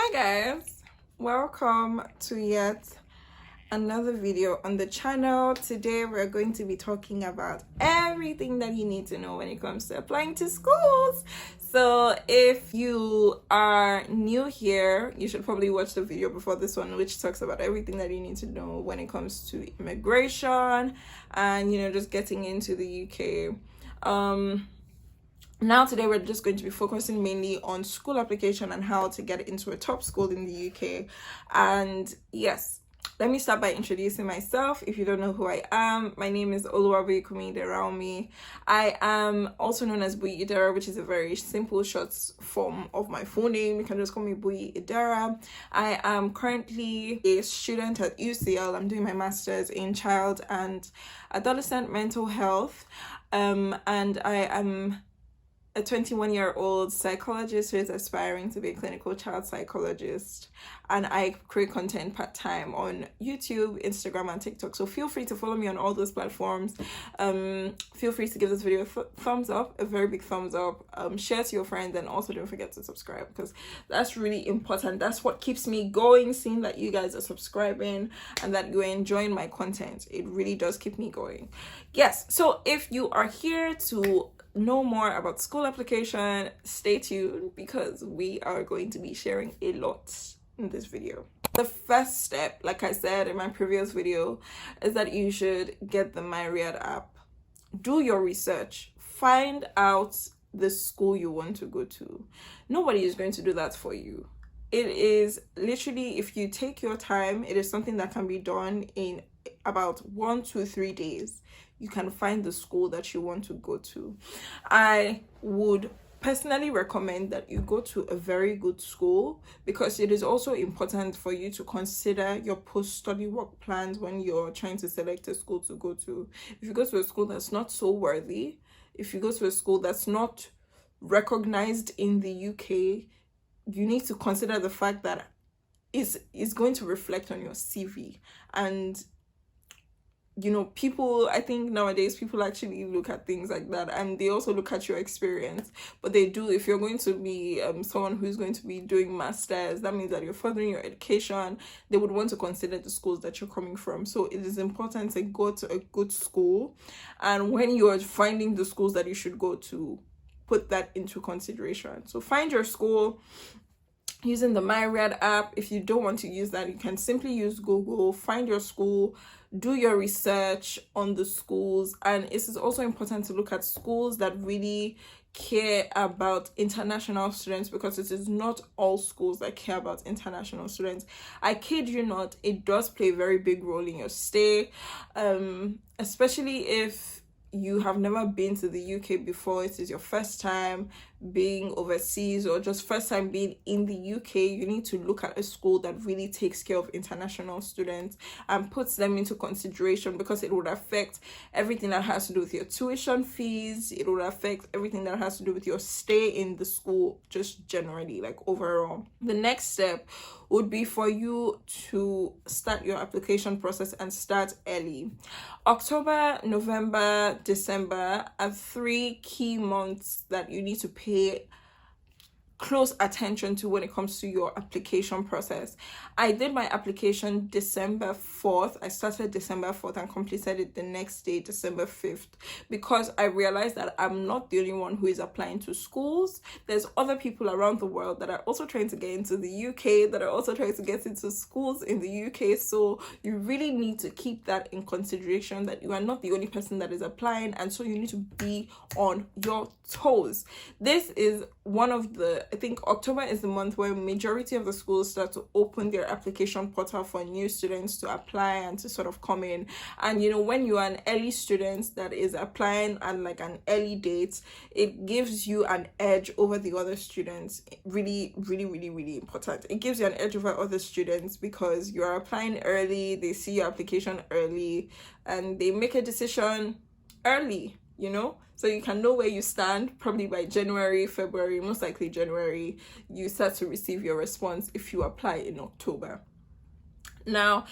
Hi guys, welcome to yet another video on the channel. Today we're going to be talking about everything that you need to know when it comes to applying to schools. So if you are new here, you should probably watch the video before this one, which talks about everything that you need to know when it comes to immigration and just getting into the UK. Now today we're just going to be focusing mainly on school application and how to get into a top school in the UK. And yes, let me start by introducing myself. If you don't know who I am, my name is Oluwabuyikumi Deraomi. I am also known as Buyi Idara, which is a very simple short form of my full name. You can just call me Buyi Idara. I am currently a student at UCL. I'm doing my master's in child and adolescent mental health. And I am a 21-year-old psychologist who is aspiring to be a clinical child psychologist, and I create content part-time on YouTube, Instagram, and TikTok. So feel free to follow me on all those platforms. Feel free to give this video a thumbs up, a very big thumbs up. Share to your friends, and also don't forget to subscribe, because that's really important. That's what keeps me going, seeing that you guys are subscribing and that you're enjoying my content. It really does keep me going. Yes, so if you are here to know more about school application, stay tuned, because we are going to be sharing a lot in this video. The first step, like I said in my previous video, is that you should get the Myriad app. Do your research, find out the school you want to go to. Nobody is going to do that for you. It is literally, if you take your time, it is something that can be done in about 1 to 3 days. You can find the school that you want to go to. I would personally recommend that you go to a very good school, because it is also important for you to consider your post-study work plans when you're trying to select a school to go to. If you go to a school that's not so worthy, if you go to a school that's not recognized in the UK, you need to consider the fact that it's going to reflect on your CV. And people, I think nowadays people actually look at things like that, and they also look at your experience. But they do, if you're going to be someone who's going to be doing masters, that means that you're furthering your education. They would want to consider the schools that you're coming from. So it is important to go to a good school, and when you're finding the schools that you should go to, put that into consideration. So find your school using the Myriad app. If you don't want to use that, you can simply use Google, find your school, do your research on the schools. And it is also important to look at schools that really care about international students, because it is not all schools that care about international students. I kid you not, it does play a very big role in your stay, especially if you have never been to the UK before. It is your first time being overseas, or just first time being in the UK. You need to look at a school that really takes care of international students and puts them into consideration, because it would affect everything that has to do with your tuition fees. It would affect everything that has to do with your stay in the school, just generally, like overall. The next step would be for you to start your application process and start early. October, November, December are 3 key months that you need to pay close attention to when it comes to your application process. I did my application December 4th. I started December 4th and completed it the next day, December 5th, because I realized that I'm not the only one who is applying to schools. There's other people around the world that are also trying to get into the UK, that are also trying to get into schools in the UK. So you really need to keep that in consideration, that you are not the only person that is applying, and so you need to be on your toes. This is one of the, I think October is the month where majority of the schools start to open their application portal for new students to apply and to sort of come in. And when you are an early student that is applying and like an early date, it gives you an edge over the other students. Really, really, really, really important. It gives you an edge over other students because you are applying early, they see your application early, and they make a decision early, so you can know where you stand. Probably by January, February, most likely January, you start to receive your response if you apply in October. Now,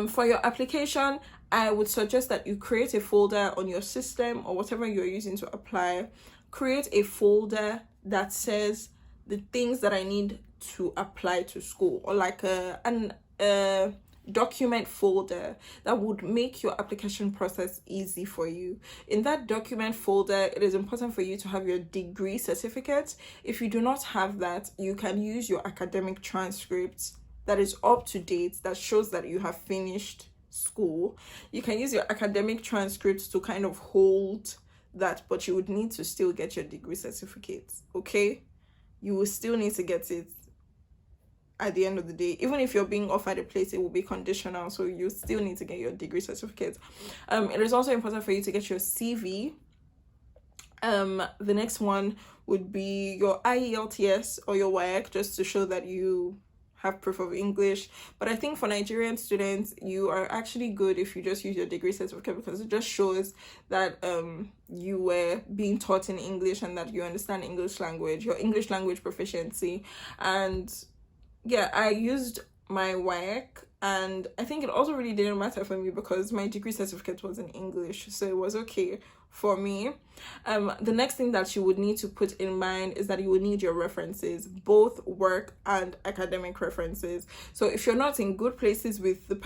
for your application, I would suggest that you create a folder on your system or whatever you're using to apply. Create a folder that says the things that I need to apply to school, or like a document folder that would make your application process easy for you. In that document folder, it is important for you to have your degree certificate. If you do not have that, you can use your academic transcript that is up to date, that shows that you have finished school. You can use your academic transcripts to kind of hold that, but you would need to still get your degree certificate. Okay, you will still need to get it at the end of the day. Even if you're being offered a place, it will be conditional, so you still need to get your degree certificate. It is also important for you to get your CV. The next one would be your IELTS or your WAEC, just to show that you have proof of English. But I think for Nigerian students, you are actually good if you just use your degree certificate, because it just shows that you were being taught in English and that you understand English language, your English language proficiency. And yeah, I used my WAEC, and I think it also really didn't matter for me because my degree certificate was in English, so it was okay for me. The next thing that you would need to put in mind is that you would need your references, both work and academic references. So if you're not in good places with the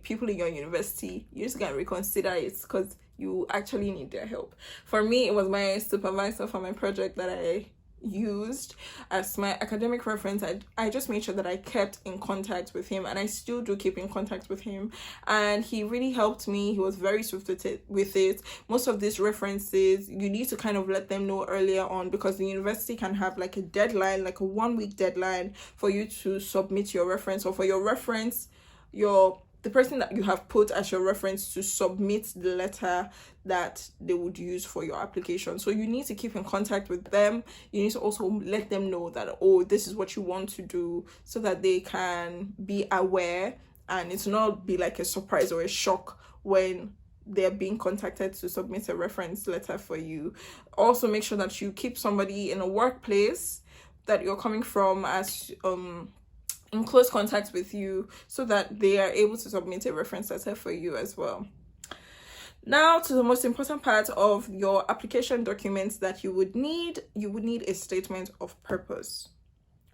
people in your university, you just gotta reconsider it, because you actually need their help. For me, it was my supervisor for my project that I used as my academic reference. I just made sure that I kept in contact with him, and I still do keep in contact with him, and he really helped me. He was very swift with it. Most of these references, you need to kind of let them know earlier on, because the university can have like a deadline, like a 1-week deadline for you to submit your reference, or for your reference, the person that you have put as your reference to submit the letter that they would use for your application. So you need to keep in contact with them. You need to also let them know that, oh, this is what you want to do, so that they can be aware and it's not be like a surprise or a shock when they're being contacted to submit a reference letter for you. Also, make sure that you keep somebody in a workplace that you're coming from as in close contact with you, so that they are able to submit a reference letter for you as well. Now to the most important part of your application documents that you would need a statement of purpose.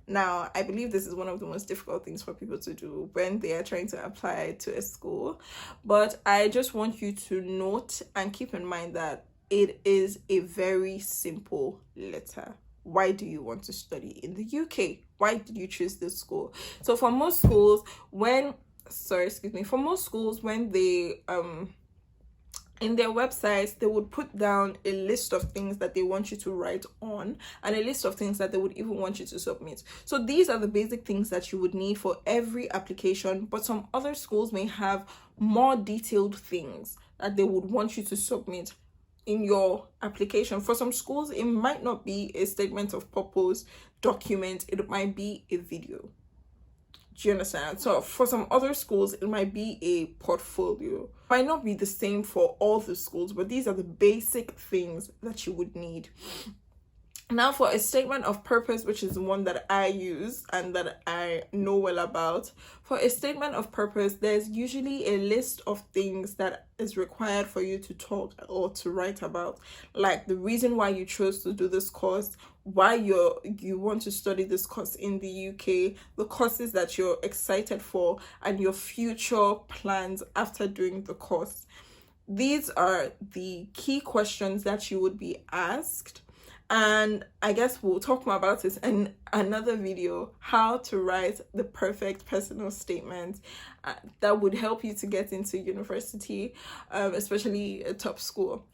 Now, I believe this is one of the most difficult things for people to do when they are trying to apply to a school, but I just want you to note and keep in mind that it is a very simple letter. Why do you want to study in the UK? Why did you choose this school? So for most schools, when they in their websites, they would put down a list of things that they want you to write on, and a list of things that they would even want you to submit. So these are the basic things that you would need for every application, but some other schools may have more detailed things that they would want you to submit in your application. For some schools, it might not be a statement of purpose document, it might be a video. Do you understand? So for some other schools, it might be a portfolio. It might not be the same for all the schools, but these are the basic things that you would need. Now for a statement of purpose, which is the one that I use and that I know well about, for a statement of purpose, there's usually a list of things that is required for you to talk or to write about, like the reason why you chose to do this course, why you want to study this course in the UK, the courses that you're excited for, and your future plans after doing the course. These are the key questions that you would be asked. And I guess we'll talk more about this in another video, how to write the perfect personal statement that would help you to get into university, especially a top school.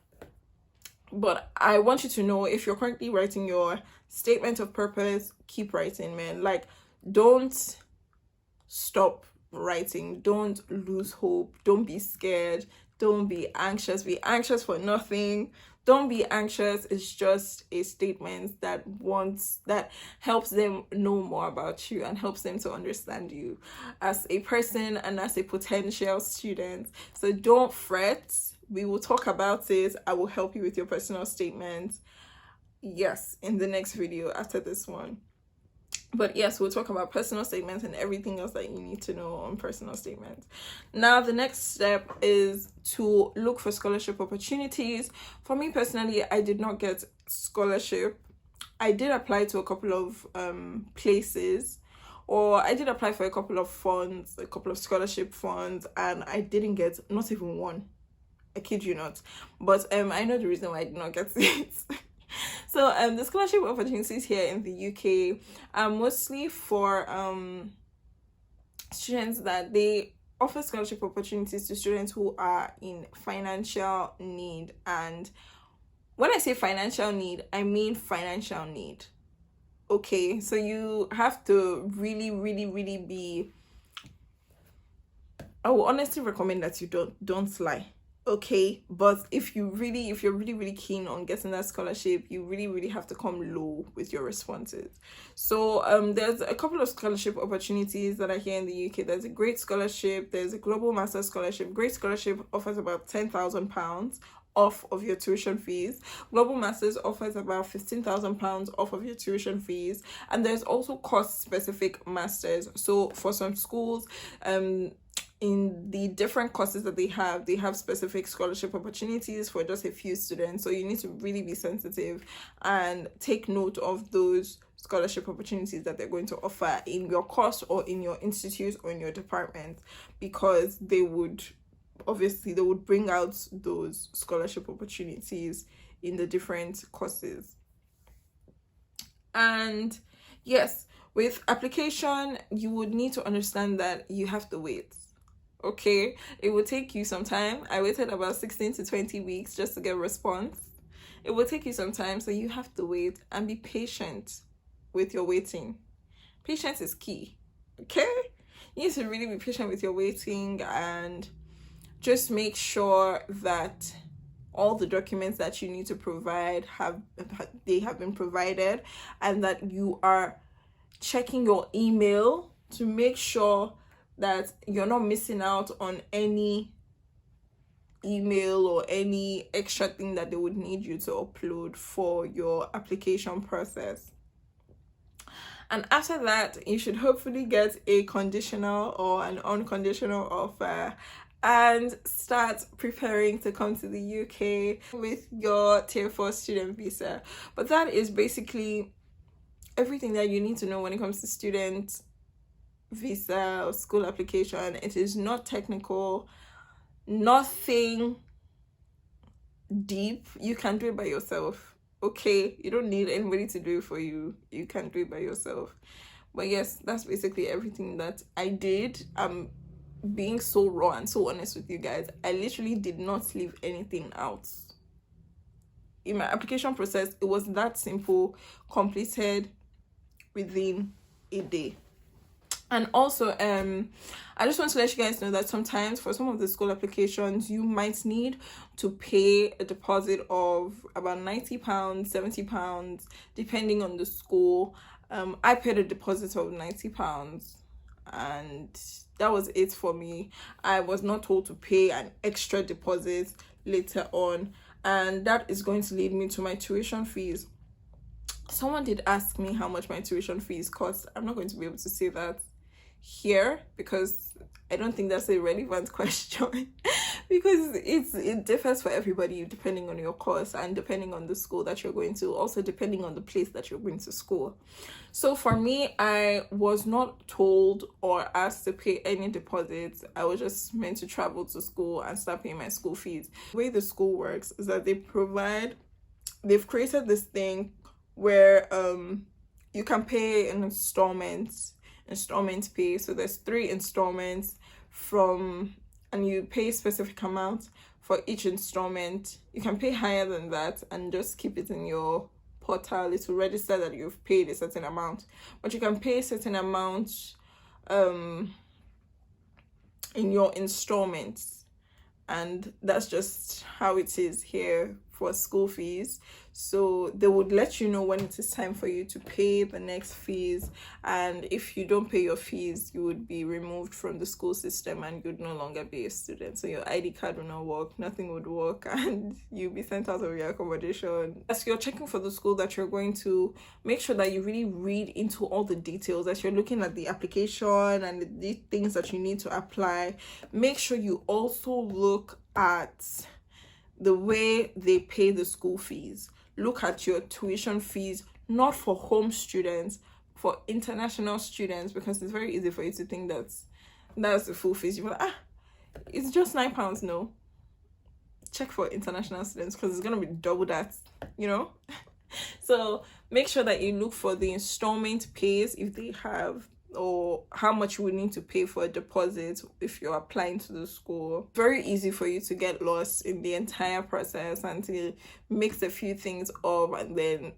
But I want you to know, if you're currently writing your statement of purpose, keep writing, man. Like, don't stop writing. Don't lose hope. Don't be scared. Don't be anxious. Be anxious for nothing. Don't be anxious. It's just a statement that helps them know more about you and helps them to understand you as a person and as a potential student. So don't fret. We will talk about it. I will help you with your personal statement. Yes, in the next video after this one. But yes, we'll talk about personal statements and everything else that you need to know on personal statements. Now, the next step is to look for scholarship opportunities. For me personally, I did not get scholarship I did apply to a couple of places, or I did apply for a couple of funds, a couple of scholarship funds, and I didn't get not even one. I kid you not. But I know the reason why I did not get it. So the scholarship opportunities here in the UK are mostly for students that they offer scholarship opportunities to students who are in financial need. And when I say financial need, I mean financial need. Okay, so you have to really, really, really be. I would honestly recommend that you don't lie. Okay, but if you're really, really keen on getting that scholarship, you really, really have to come low with your responses. So there's a couple of scholarship opportunities that are here in the UK. There's a great scholarship, there's a global master scholarship. Great scholarship offers about £10,000 off of your tuition fees. Global Masters offers about £15,000 off of your tuition fees. And there's also course specific masters. So for some schools, in the different courses that they have specific scholarship opportunities for just a few students. So you need to really be sensitive and take note of those scholarship opportunities that they're going to offer in your course or in your institute or in your department, because they would bring out those scholarship opportunities in the different courses. And yes, with application, you would need to understand that you have to wait. Okay, it will take you some time. I waited about 16 to 20 weeks just to get a response. It will take you some time, so you have to wait and be patient with your waiting. Patience is key. Okay, you need to really be patient with your waiting, and just make sure that all the documents that you need to provide have been provided, and that you are checking your email to make sure that you're not missing out on any email or any extra thing that they would need you to upload for your application process. And after that, you should hopefully get a conditional or an unconditional offer and start preparing to come to the UK with your Tier 4 student visa. But that is basically everything that you need to know when it comes to student visa or school application. It is not technical, nothing deep. You can do it by yourself. Okay, you don't need anybody to do it for you. You can do it by yourself. But yes, that's basically everything that I did. I'm being so raw and so honest with you guys. I literally did not leave anything out in my application process. It was that simple, completed within a day. And also, I just want to let you guys know that sometimes for some of the school applications, you might need to pay a deposit of about £90, £70, depending on the school. I paid a deposit of £90, and that was it for me. I was not told to pay an extra deposit later on, and that is going to lead me to my tuition fees. Someone did ask me how much my tuition fees cost. I'm not going to be able to say that here because I don't think that's a relevant question because it differs for everybody depending on your course and depending on the school that you're going to, also depending on the place that you're going to school. So for me, I was not told or asked to pay any deposits. I was just meant to travel to school and start paying my school fees. The way the school works is that they've created this thing where you can pay in installment pay. So there's 3 installments and you pay a specific amount for each installment. You can pay higher than that and just keep it in your portal. It will register that you've paid a certain amount, but you can pay a certain amount in your installments, and that's just how it is here for school fees. So they would let you know when it is time for you to pay the next fees, and if you don't pay your fees, you would be removed from the school system and you'd no longer be a student. So your ID card will not work, nothing would work, and you'll be sent out of your accommodation. As you're checking for the school that you're going to, make sure that you really read into all the details. As you're looking at the application and the things that you need to apply, make sure you also look at the way they pay the school fees. Look at your tuition fees not for home students, for international students, because it's very easy for you to think that's the full fees. You're like, it's just £9. No, check for international students, because it's gonna be double that, you know. So make sure that you look for the installment pays, if they have, or how much you would need to pay for a deposit if you're applying to the school. Very easy for you to get lost in the entire process and to mix a few things up, and then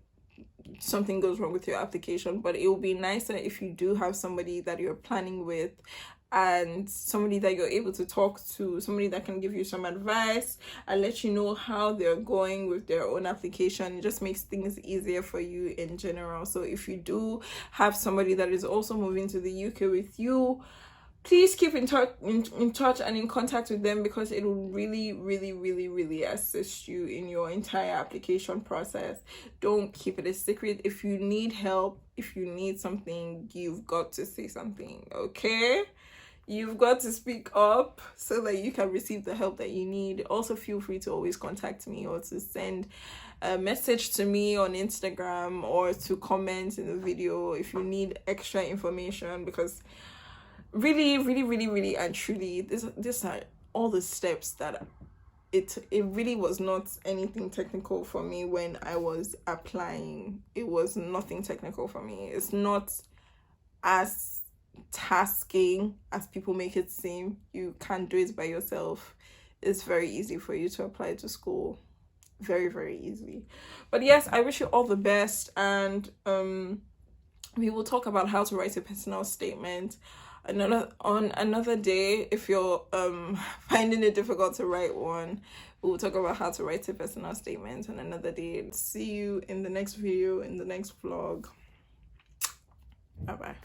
something goes wrong with your application. But it will be nicer if you do have somebody that you're planning with, and somebody that you're able to talk to, somebody that can give you some advice and let you know how they're going with their own application. It just makes things easier for you in general. So if you do have somebody that is also moving to the UK with you, please keep in touch and in contact with them, because it will really assist you in your entire application process. Don't keep it a secret. If you need help, if you need something, you've got to say something, okay? You've got to speak up so that you can receive the help that you need. Also, feel free to always contact me, or to send a message to me on Instagram, or to comment in the video if you need extra information, because really and truly, these are all the steps that it really was not anything technical for me when I was applying. It was nothing technical for me. It's not as tasking as people make it seem. You can't do it by yourself. It's very easy for you to apply to school. Very easy. But yes, I wish you all the best, and we will talk about how to write a personal statement on another day. If you're finding it difficult to write one, we'll talk about how to write a personal statement on another day. See you in the next video, in the next vlog. Bye bye.